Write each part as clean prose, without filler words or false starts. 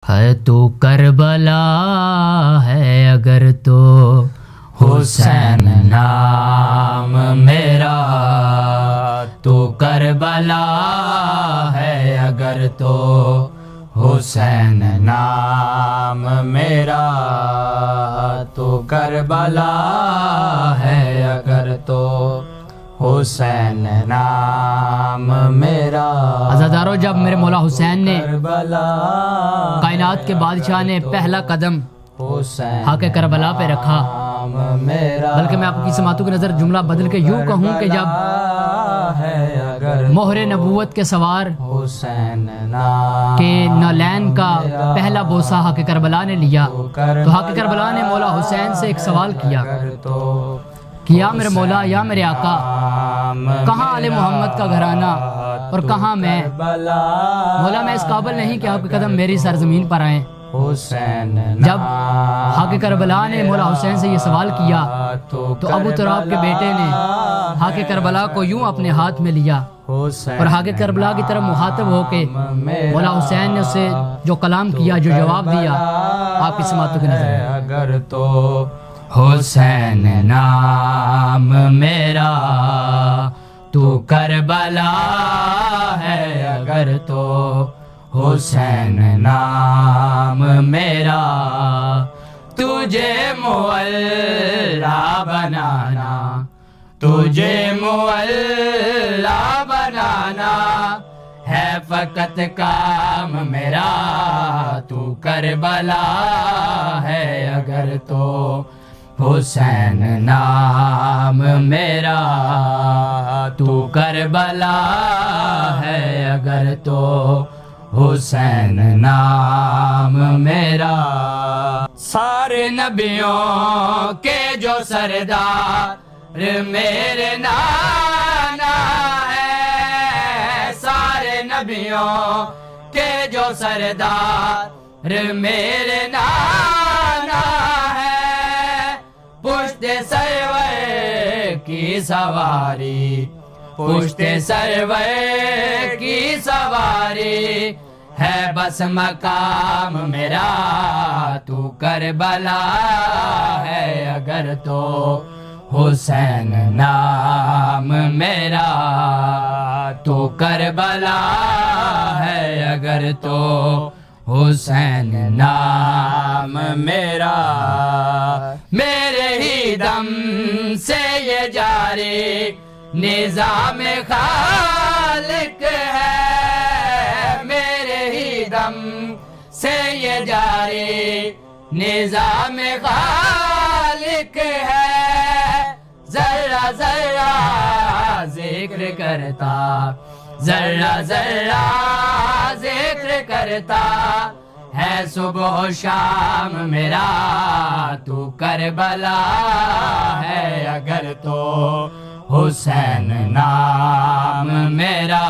ہے تو کربلا ہے اگر تو حسین نام میرا، تو کربلا ہے اگر تو حسین نام میرا، تو کربلا ہے اگر تو حسین نام میرا۔ عزادارو، جب میرے مولا حسین نے کائنات کے بادشاہ نے پہلا قدم خاک کربلا پہ رکھا، بلکہ میں آپ کی سماعتوں کی نظر جملہ بدل کے یوں کہوں کہ جب مہر نبوت کے سوار کے نالین کا پہلا بوسہ خاک کربلا نے لیا، تو خاک کربلا نے مولا حسین سے ایک سوال کیا کہ یا میرے مولا، یا میرے آقا، کہاں آل محمد کا گھرانہ اور کہاں میں؟ مولا، میں اس قابل نہیں کہ آپ کے قدم میری سرزمین پر آئیں۔ جب خاک کربلا نے مولا حسین سے یہ سوال کیا تو ابو تراب کے بیٹے نے خاک کربلا کو یوں اپنے ہاتھ میں لیا اور خاک کربلا کی طرف مخاطب ہو کے مولا حسین نے اسے جو کلام کیا، جو جواب دیا، آپ کی سماعتوں کی نظر اگر تو حسین نام میرا، تو کربلا ہے اگر تو حسین نام میرا، تجھے مولا بنانا، تجھے مولا بنانا ہے فقط کام میرا، تو کربلا ہے اگر تو حسین نام میرا، تو کربلا ہے اگر تو حسین نام میرا۔ سارے نبیوں کے جو سردار میرے نانا ہے، سارے نبیوں کے جو سردار میرے نانا ہے، پشت سرور کی سواری، پشت سرور کی سواری ہے بس مقام میرا، تو کربلا ہے اگر تو حسین نام میرا، تو کربلا ہے اگر تو حسین نام میرا۔ میرے ہی دم سے یہ جاری نظام خالق ہے، میرے ہی دم سے یہ جاری نظام خالق ہے، ذرہ ذرہ ذکر کرتا، ذرہ ذرہ ذکر کرتا ہے صبح و شام میرا، تو کربلا ہے اگر تو حسین نام میرا،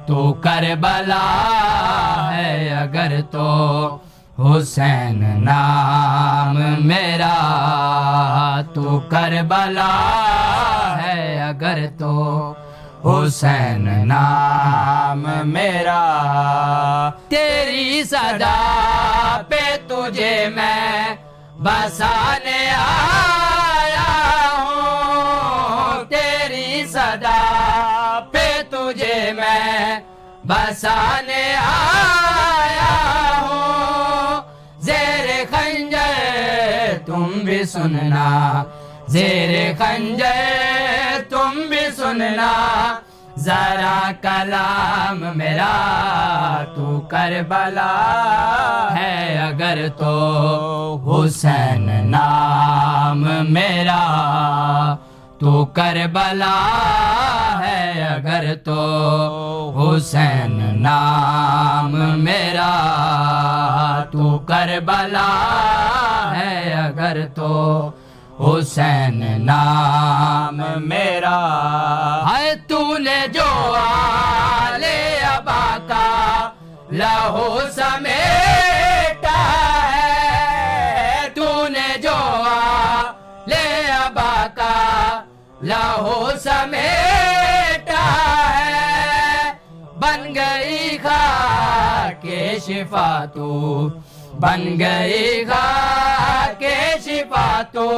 تو کربلا ہے اگر تو حسین نام میرا، تو کربلا ہے اگر تو حسین نام میرا۔ تیری صدا پہ تجھے میں بسانے آیا ہوں، تیری صدا پہ تجھے میں بسانے آیا ہوں، زیر خنجر تم بھی سننا، زیر خنجر تم بھی سننا ذرا کلام میرا، تو کربلا ہے اگر تو حسین نام میرا، تو کربلا ہے اگر تو حسین نام میرا، تو کربلا ہے اگر تو حسین نام میرا۔ ہے تو نے جو آل ابا کا لہو سمیٹا ہے، تو نے جو آل ابا کا لہو سمیٹا ہے، بن گئی خاک شفا تو بن گئی خاک شفا تو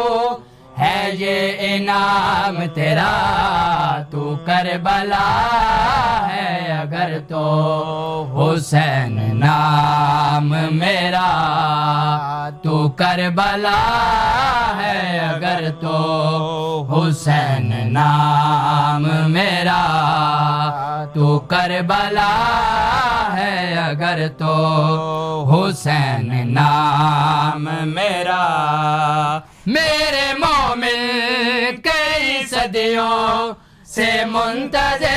ہے یہ انعام تیرا تو کربلا ہے اگر تو حسین نام میرا تو کربلا ہے اگر تو حسین نام میرا تو کربلا ہے اگر تو حسین نام میرا میرے مومن کئی صدیوں سے منتظر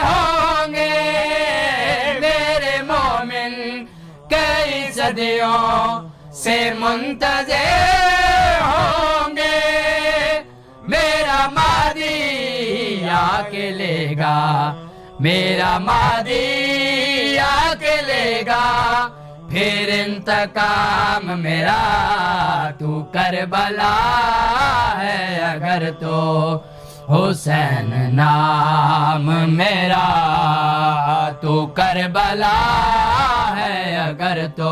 ہوں گے میرے مومن کئی صدیوں سے منتظر ہوں گے میرا مادی آ کے لے گا میرا مادی آ کے لے گا پھر انتقام میرا تو کربلا ہے اگر تو حسین نام میرا تو کربلا ہے اگر تو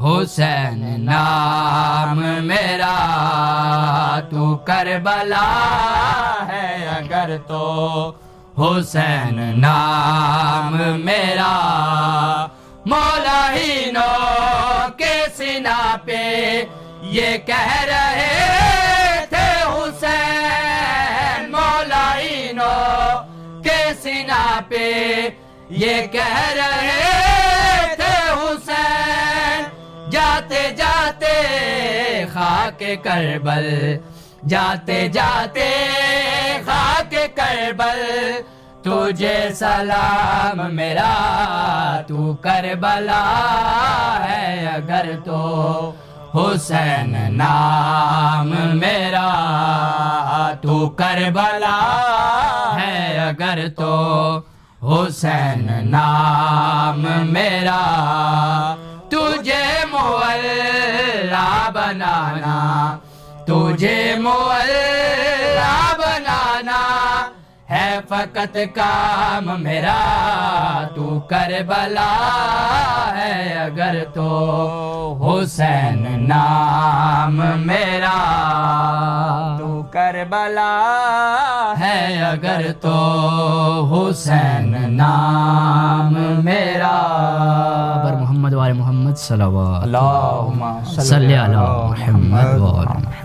حسین نام میرا تو کربلا ہے اگر تو حسین نام میرا مولا ہینوں کے سینہ پہ یہ کہہ رہے تھے حسین مولا ہینوں کے سینہ پہ یہ کہہ رہے تھے حسین جاتے جاتے خاک کربل جاتے جاتے خاک کربل تجھے سلام میرا تو کربلا ہے اگر تو حسین نام میرا تو کربلا ہے اگر تو حسین نام میرا تجھے مولا بنانا تجھے مولا بنانا ہے فقط کام میرا تو کربلا ہے اگر تو حسین نام میرا تو کربلا ہے اگر تو حسین نام میرا بر محمد وآل محمد صلوات اللہم صلی علی محمد وآل محمد